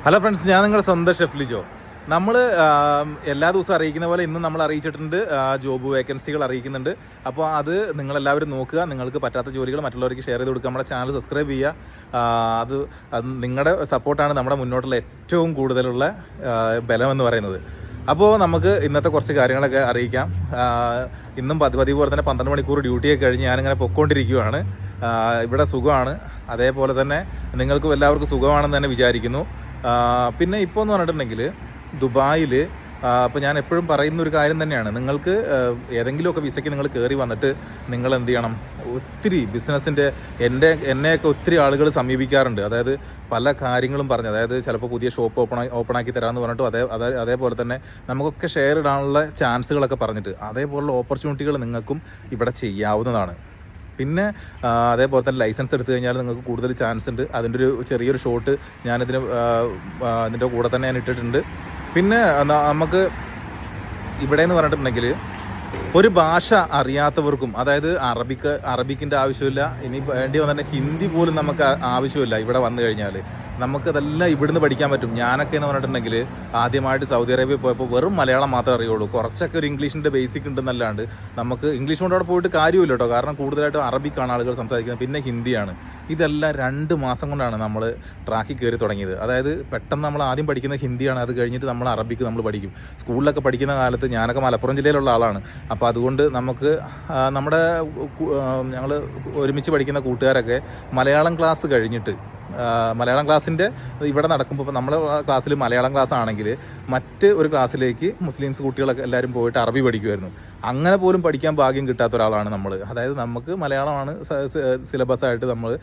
Hello friends, ഞാൻ നിങ്ങളുടെ സ്വന്തം ഷെഫ് ലിജോ. നമ്മൾ എല്ലാ ദിവസവും അറിയിക്കുന്ന പോലെ ഇന്നും നമ്മൾ അറിയിച്ചിട്ടുണ്ട്, ജോബ് വേക്കൻസികൾ അറിയിക്കുന്നുണ്ട്. അപ്പോൾ അത് നിങ്ങളെല്ലാവരും നോക്കുക. നിങ്ങൾക്ക് പറ്റാത്ത ജോലികൾ മറ്റുള്ളവർക്ക് ഷെയർ ചെയ്ത് കൊടുക്കുക. നമ്മുടെ ചാനൽ സബ്സ്ക്രൈബ് ചെയ്യുക. അത് നിങ്ങളുടെ സപ്പോർട്ടാണ് നമ്മുടെ മുന്നോട്ടുള്ള ഏറ്റവും കൂടുതലുള്ള ബലമെന്ന് പറയുന്നത്. അപ്പോൾ നമുക്ക് ഇന്നത്തെ കുറച്ച് കാര്യങ്ങളൊക്കെ അറിയിക്കാം. ഇന്നും പതിവ് പോലെ തന്നെ 12 മണിക്കൂർ ഡ്യൂട്ടിയൊക്കെ കഴിഞ്ഞ് ഞാനിങ്ങനെ പൊയ്ക്കൊണ്ടിരിക്കുകയാണ്. ഇവിടെ സുഖമാണ്, അതേപോലെ തന്നെ നിങ്ങൾക്കും എല്ലാവർക്കും സുഖമാണെന്ന് തന്നെ വിചാരിക്കുന്നു. പിന്നെ ഇപ്പോൾ എന്ന് പറഞ്ഞിട്ടുണ്ടെങ്കിൽ ദുബായിൽ അപ്പോൾ ഞാൻ എപ്പോഴും പറയുന്ന ഒരു കാര്യം തന്നെയാണ്, നിങ്ങൾക്ക് ഏതെങ്കിലുമൊക്കെ വിസയ്ക്ക് നിങ്ങൾ കയറി വന്നിട്ട് നിങ്ങൾ എന്ത് ചെയ്യണം, ഒത്തിരി ബിസിനസ്സിൻ്റെ എന്നെയൊക്കെ ഒത്തിരി ആളുകൾ സമീപിക്കാറുണ്ട്. അതായത് പല കാര്യങ്ങളും പറഞ്ഞ്, അതായത് ചിലപ്പോൾ പുതിയ ഷോപ്പ് ഓപ്പണാക്കി തരാമെന്ന് പറഞ്ഞിട്ടും അതേപോലെ തന്നെ നമുക്കൊക്കെ ഷെയർ ഇടാനുള്ള ചാൻസുകളൊക്കെ പറഞ്ഞിട്ട് അതേപോലുള്ള ഓപ്പർച്യൂണിറ്റികൾ നിങ്ങൾക്കും ഇവിടെ ചെയ്യാവുന്നതാണ്. പിന്നെ അതേപോലെ തന്നെ ലൈസൻസ് എടുത്തു കഴിഞ്ഞാൽ നിങ്ങൾക്ക് കൂടുതൽ ചാൻസ് ഉണ്ട്. അതിൻ്റെ ഒരു ചെറിയൊരു ഷോട്ട് ഇതിൻ്റെ കൂടെ തന്നെ ഞാൻ ഇട്ടിട്ടുണ്ട്. പിന്നെ നമുക്ക് ഇവിടെ എന്ന് പറഞ്ഞിട്ടുണ്ടെങ്കിൽ ഒരു ഭാഷ അറിയാത്തവർക്കും, അതായത് അറബിക്കിൻ്റെ ആവശ്യമില്ല, ഇനി വേണ്ടി വന്നിട്ട് ഹിന്ദി പോലും നമുക്ക് ആവശ്യമില്ല. ഇവിടെ വന്നു കഴിഞ്ഞാൽ നമുക്കതെല്ലാം ഇവിടുന്ന് പഠിക്കാൻ പറ്റും. ഞാനൊക്കെ എന്ന് പറഞ്ഞിട്ടുണ്ടെങ്കിൽ ആദ്യമായിട്ട് സൗദി അറേബ്യ പോയപ്പോൾ വെറും മലയാളം മാത്രമേ അറിയുള്ളൂ. കുറച്ചൊക്കെ ഒരു ഇംഗ്ലീഷിൻ്റെ ബേസിക് ഉണ്ടെന്നല്ലാണ്ട് നമുക്ക് ഇംഗ്ലീഷ് കൊണ്ട് അവിടെ പോയിട്ട് കാര്യമില്ല കേട്ടോ. കാരണം കൂടുതലായിട്ടും അറബിക്കാണ് ആളുകൾ സംസാരിക്കുന്നത്, പിന്നെ ഹിന്ദിയാണ്. ഇതെല്ലാം 2 മാസം കൊണ്ടാണ് നമ്മൾ ട്രാക്കിൽ കയറി തുടങ്ങിയത്. അതായത് പെട്ടെന്ന് നമ്മൾ ആദ്യം പഠിക്കുന്നത് ഹിന്ദിയാണ്, അത് കഴിഞ്ഞിട്ട് നമ്മൾ അറബിക്ക് നമ്മൾ പഠിക്കും. സ്കൂളിലൊക്കെ പഠിക്കുന്ന കാലത്ത് ഞാനൊക്കെ മലപ്പുറം ജില്ലയിലുള്ള ആളാണ്. അപ്പോൾ അതുകൊണ്ട് നമുക്ക് ഞങ്ങൾ ഒരുമിച്ച് പഠിക്കുന്ന കൂട്ടുകാരൊക്കെ മലയാളം ക്ലാസ് കഴിഞ്ഞിട്ട്, മലയാളം ക്ലാസ്സിൻ്റെ ഇവിടെ നടക്കുമ്പോൾ നമ്മുടെ ക്ലാസ്സിൽ മലയാളം ക്ലാസ് ആണെങ്കിൽ മറ്റ് ഒരു ക്ലാസ്സിലേക്ക് മുസ്ലിംസ് കുട്ടികളൊക്കെ എല്ലാവരും പോയിട്ട് അറബി പഠിക്കുമായിരുന്നു. അങ്ങനെ പോലും പഠിക്കാൻ ഭാഗ്യം കിട്ടാത്ത ഒരാളാണ് നമ്മൾ. അതായത് നമുക്ക് മലയാളമാണ് സിലബസായിട്ട് നമ്മൾ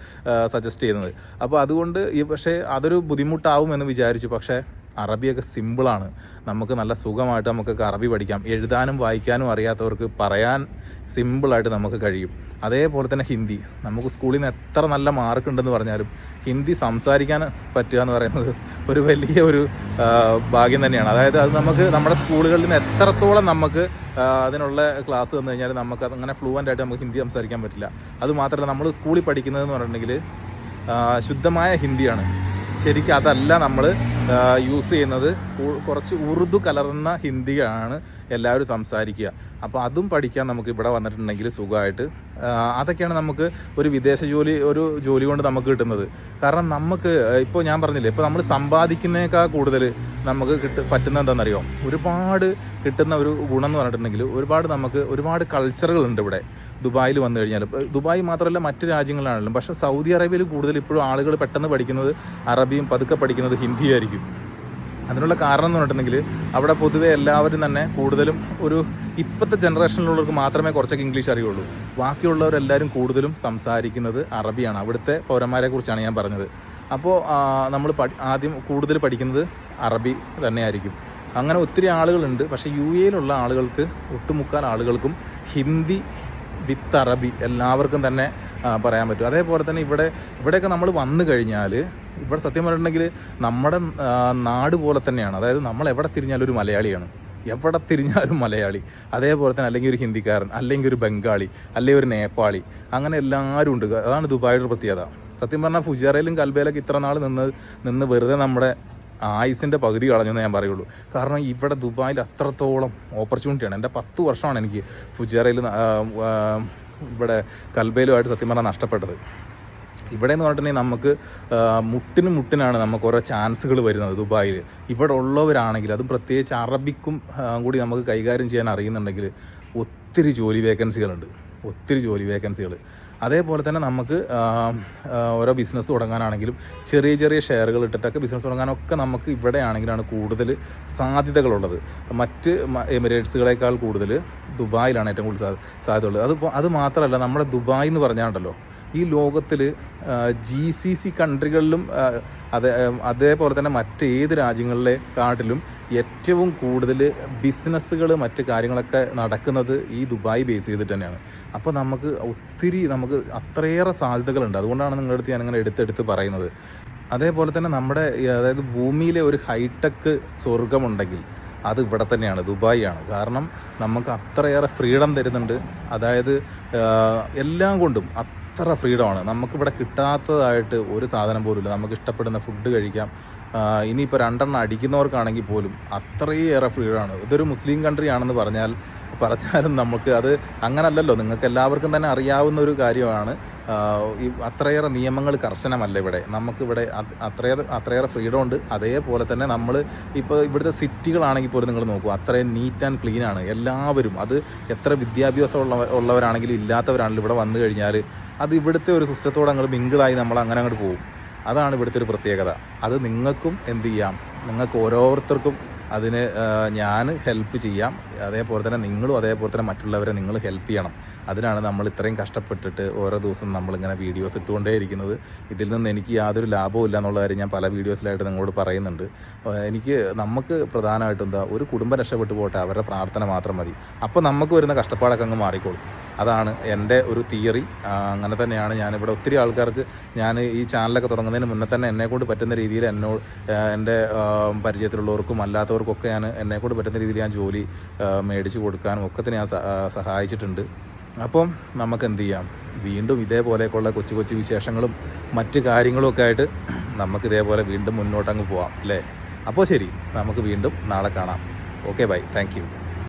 സജസ്റ്റ് ചെയ്യുന്നത്. അപ്പോൾ അതുകൊണ്ട് പക്ഷേ അതൊരു ബുദ്ധിമുട്ടാവും എന്ന് വിചാരിച്ചു. പക്ഷേ അറബിയൊക്കെ സിമ്പിളാണ്, നമുക്ക് നല്ല സുഖമായിട്ട് നമുക്കൊക്കെ അറബി പഠിക്കാം. എഴുതാനും വായിക്കാനും അറിയാത്തവർക്ക് പറയാൻ സിമ്പിളായിട്ട് നമുക്ക് കഴിയും. അതേപോലെ തന്നെ ഹിന്ദി, നമുക്ക് സ്കൂളിൽ നിന്ന് എത്ര നല്ല മാർക്ക് ഉണ്ടെന്ന് പറഞ്ഞാലും ഹിന്ദി സംസാരിക്കാൻ പറ്റുക എന്ന് പറയുന്നത് ഒരു വലിയ ഒരു ഭാഗ്യം തന്നെയാണ്. അതായത് അത് നമുക്ക് നമ്മുടെ സ്കൂളുകളിൽ നിന്ന് എത്രത്തോളം നമുക്ക് അതിനുള്ള ക്ലാസ് വന്നു കഴിഞ്ഞാൽ നമുക്ക് അങ്ങനെ ഫ്ലുവൻ്റ് ആയിട്ട് നമുക്ക് ഹിന്ദി സംസാരിക്കാൻ പറ്റില്ല. അതുമാത്രമല്ല, നമ്മൾ സ്കൂളിൽ പഠിക്കുന്നതെന്ന് പറഞ്ഞിട്ടുണ്ടെങ്കിൽ ശുദ്ധമായ ഹിന്ദിയാണ്. ശരിക്കും അതല്ല നമ്മൾ യൂസ് ചെയ്യുന്നത്, കുറച്ച് ഉറുദു കലർന്ന ഹിന്ദിയാണ് എല്ലാവരും സംസാരിക്കുക. അപ്പോൾ അതും പഠിക്കാൻ നമുക്ക് ഇവിടെ വന്നിട്ടുണ്ടെങ്കിൽ സുഖമായിട്ട്. അതൊക്കെയാണ് നമുക്ക് ഒരു വിദേശ ജോലി കൊണ്ട് നമുക്ക് കിട്ടുന്നത്. കാരണം നമുക്ക് ഇപ്പോൾ ഞാൻ പറഞ്ഞില്ലേ, ഇപ്പോൾ നമ്മൾ സമ്പാദിക്കുന്നതിനേക്കാൾ കൂടുതൽ നമുക്ക് പറ്റുന്ന എന്താണെന്നറിയോ, ഒരുപാട് കിട്ടുന്ന ഒരു ഗുണം എന്ന് പറഞ്ഞിട്ടുണ്ടെങ്കിൽ ഒരുപാട് കൾച്ചറുകളുണ്ട് ഇവിടെ ദുബായിൽ വന്നു കഴിഞ്ഞാൽ. ദുബായ് മാത്രമല്ല മറ്റ് രാജ്യങ്ങളിലാണെങ്കിലും, പക്ഷേ സൗദി അറേബ്യയിൽ കൂടുതൽ ഇപ്പോഴും ആളുകൾ പെട്ടെന്ന് പഠിക്കുന്നത് അറബിയും, പതുക്കെ പഠിക്കുന്നത് ഹിന്ദിയായിരിക്കും. അതിനുള്ള കാരണം എന്ന് പറഞ്ഞിട്ടുണ്ടെങ്കിൽ അവിടെ പൊതുവെ എല്ലാവരും തന്നെ കൂടുതലും ഇപ്പോഴത്തെ ജനറേഷനിലുള്ളവർക്ക് മാത്രമേ കുറച്ചൊക്കെ ഇംഗ്ലീഷ് അറിയുള്ളൂ. ബാക്കിയുള്ളവരെല്ലാവരും കൂടുതലും സംസാരിക്കുന്നത് അറബിയാണ്. അവിടുത്തെ പൗരന്മാരെ കുറിച്ചാണ് ഞാൻ പറഞ്ഞത്. അപ്പോൾ നമ്മൾ ആദ്യം കൂടുതൽ പഠിക്കുന്നത് അറബി തന്നെയായിരിക്കും. അങ്ങനെ ഒത്തിരി ആളുകളുണ്ട്. പക്ഷേ UAE-യിലുള്ള ആളുകൾക്ക്, ഒട്ടുമുക്കാൽ ആളുകൾക്കും ഹിന്ദി വിത്ത് അറബി എല്ലാവർക്കും തന്നെ പറയാൻ പറ്റും. അതേപോലെ തന്നെ ഇവിടെയൊക്കെ നമ്മൾ വന്നു കഴിഞ്ഞാൽ ഇവിടെ സത്യം പറഞ്ഞിട്ടുണ്ടെങ്കിൽ നമ്മുടെ നാട് പോലെ തന്നെയാണ്. അതായത് നമ്മൾ എവിടെ തിരിഞ്ഞാലും ഒരു മലയാളിയാണ്, എവിടെ തിരിഞ്ഞാലും മലയാളി. അതേപോലെ തന്നെ അല്ലെങ്കിൽ ഒരു ഹിന്ദിക്കാരൻ, അല്ലെങ്കിൽ ഒരു ബംഗാളി, അല്ലെങ്കിൽ ഒരു നേപ്പാളി, അങ്ങനെ എല്ലാവരും ഉണ്ട്. അതാണ് ദുബായിയുടെ പ്രത്യേകത. സത്യം പറഞ്ഞാൽ ഫുജാറയിലും കൽബയിലൊക്കെ ഇത്ര നാൾ നിന്ന് വെറുതെ നമ്മുടെ ആയുസിൻ്റെ പകുതി കളഞ്ഞെന്ന് ഞാൻ പറയുള്ളൂ. കാരണം ഇവിടെ ദുബായിൽ അത്രത്തോളം ഓപ്പർച്യൂണിറ്റിയാണ്. എൻ്റെ 10 വർഷമാണ് എനിക്ക് ഫുജാറയിൽ ഇവിടെ കൽബയിലുമായിട്ട് സത്യം പറഞ്ഞാൽ നഷ്ടപ്പെട്ടത്. ഇവിടെ എന്ന് പറഞ്ഞിട്ടുണ്ടെങ്കിൽ നമുക്ക് മുട്ടിനാണ് നമുക്ക് ഓരോ ചാൻസുകൾ വരുന്നത് ദുബായിൽ. ഇവിടെ ഉള്ളവരാണെങ്കിൽ, അതും പ്രത്യേകിച്ച് അറബിക്കും കൂടി നമുക്ക് കൈകാര്യം ചെയ്യാൻ അറിയുന്നുണ്ടെങ്കിൽ ഒത്തിരി ജോലി വേക്കൻസികൾ. അതേപോലെ തന്നെ നമുക്ക് ഓരോ ബിസിനസ് തുടങ്ങാനാണെങ്കിലും ചെറിയ ഷെയറുകൾ ഇട്ടിട്ടൊക്കെ ബിസിനസ് തുടങ്ങാനൊക്കെ നമുക്ക് ഇവിടെ ആണെങ്കിലാണ് കൂടുതൽ സാധ്യതകളുള്ളത്. മറ്റ് എമിറേറ്റ്സുകളേക്കാൾ കൂടുതൽ ദുബായിലാണ് ഏറ്റവും കൂടുതൽ സാധ്യതയുള്ളത്. അത് മാത്രമല്ല, നമ്മുടെ ദുബായ് എന്ന് പറഞ്ഞാണ്ടല്ലോ, ഈ ലോകത്തിൽ GCC കൺട്രികളിലും അതേപോലെ തന്നെ മറ്റേത് രാജ്യങ്ങളിലെക്കാട്ടിലും ഏറ്റവും കൂടുതൽ ബിസിനസ്സുകൾ മറ്റ് കാര്യങ്ങളൊക്കെ നടക്കുന്നത് ഈ ദുബായ് ബേസ് ചെയ്തിട്ട് തന്നെയാണ്. അപ്പോൾ നമുക്ക് അത്രയേറെ സാധ്യതകളുണ്ട്. അതുകൊണ്ടാണ് നിങ്ങളുടെ അടുത്ത് ഞാനിങ്ങനെ എടുത്തെടുത്ത് പറയുന്നത്. അതേപോലെ തന്നെ അതായത് ഭൂമിയിലെ ഒരു ഹൈടെക് സ്വർഗമുണ്ടെങ്കിൽ അത് ഇവിടെ തന്നെയാണ്, ദുബായിയാണ്. കാരണം നമുക്ക് അത്രയേറെ ഫ്രീഡം തരുന്നുണ്ട്. അതായത് എല്ലാം കൊണ്ടും അത്ര ഫ്രീഡമാണ്. നമുക്കിവിടെ കിട്ടാത്തതായിട്ട് ഒരു സാധനം പോലുമില്ല. നമുക്ക് ഇഷ്ടപ്പെടുന്ന ഫുഡ് കഴിക്കാം. ഇനിയിപ്പോൾ 2 എണ്ണം അടിക്കുന്നവർക്കാണെങ്കിൽ പോലും അത്രയേറെ ഫ്രീഡമാണ്. ഇതൊരു മുസ്ലിം കൺട്രി ആണെന്ന് പറഞ്ഞാലും നമുക്ക് അത് അങ്ങനല്ലല്ലോ. നിങ്ങൾക്ക് എല്ലാവർക്കും തന്നെ അറിയാവുന്ന ഒരു കാര്യമാണ്. ഈ അത്രയേറെ നിയമങ്ങൾ കർശനമല്ല ഇവിടെ. നമുക്കിവിടെ അത്രയേറെ ഫ്രീഡം ഉണ്ട്. അതേപോലെ തന്നെ നമ്മൾ ഇപ്പോൾ ഇവിടുത്തെ സിറ്റികളാണെങ്കിൽ പോലും നിങ്ങൾ നോക്കൂ, അത്രയും നീറ്റ് ആൻഡ് ക്ലീൻ ആണ് എല്ലാവരും. അത് എത്ര വിദ്യാഭ്യാസം ഉള്ളവരാണെങ്കിലും ഇല്ലാത്തവരാണെങ്കിലും ഇവിടെ വന്നു കഴിഞ്ഞാൽ അത് ഇവിടുത്തെ ഒരു സിസ്റ്റത്തോട് അങ്ങോട്ട് മിങ്കിളായി നമ്മൾ അങ്ങനെ അങ്ങോട്ട് പോകും. അതാണ് ഇവിടുത്തെ ഒരു പ്രത്യേകത. അത് നിങ്ങൾക്കും എന്ത് ചെയ്യാം, നിങ്ങൾക്ക് ഓരോരുത്തർക്കും അതിന് ഞാൻ ഹെൽപ്പ് ചെയ്യാം. അതേപോലെ തന്നെ നിങ്ങളും അതേപോലെ തന്നെ മറ്റുള്ളവരെ നിങ്ങൾ ഹെൽപ്പ് ചെയ്യണം. അതിനാണ് നമ്മൾ ഇത്രയും കഷ്ടപ്പെട്ടിട്ട് ഓരോ ദിവസം നമ്മളിങ്ങനെ വീഡിയോസ് ഇട്ടുകൊണ്ടേയിരിക്കുന്നത്. ഇതിൽ നിന്ന് എനിക്ക് യാതൊരു ലാഭവും ഇല്ല എന്നുള്ള കാര്യം ഞാൻ പല വീഡിയോസിലായിട്ട് നിങ്ങളോട് പറയുന്നുണ്ട്. നമുക്ക് പ്രധാനമായിട്ടും എന്താ, ഒരു കുടുംബം രക്ഷപ്പെട്ടു പോട്ടെ, അവരുടെ പ്രാർത്ഥന മാത്രം മതി. അപ്പോൾ നമുക്ക് വരുന്ന കഷ്ടപ്പാടൊക്കെ അങ്ങ് മാറിക്കോളും. അതാണ് എൻ്റെ ഒരു തിയറി. അങ്ങനെ തന്നെയാണ് ഞാനിവിടെ ഒത്തിരി ആൾക്കാർക്ക്, ഞാൻ ഈ ചാനലൊക്കെ തുടങ്ങുന്നതിന് മുന്നേ തന്നെ എന്നെക്കൊണ്ട് പറ്റുന്ന രീതിയിൽ എൻ്റെ പരിചയത്തിലുള്ളവർക്കും അല്ലാത്തവർക്കൊക്കെ എന്നെക്കൊണ്ട് പറ്റുന്ന രീതിയിൽ ഞാൻ ജോലി മേടിച്ച് കൊടുക്കാനും ഒക്കെ തന്നെ ഞാൻ സഹായിച്ചിട്ടുണ്ട്. അപ്പം നമുക്ക് എന്ത് ചെയ്യാം, വീണ്ടും ഇതേപോലെയൊക്കെയുള്ള കൊച്ചു കൊച്ചു വിശേഷങ്ങളും മറ്റ് കാര്യങ്ങളും ഒക്കെ ആയിട്ട് നമുക്ക് ഇതേപോലെ വീണ്ടും മുന്നോട്ടങ്ങ് പോവാം അല്ലേ. അപ്പോൾ ശരി, നമുക്ക് വീണ്ടും നാളെ കാണാം. Okay, bye, thank U.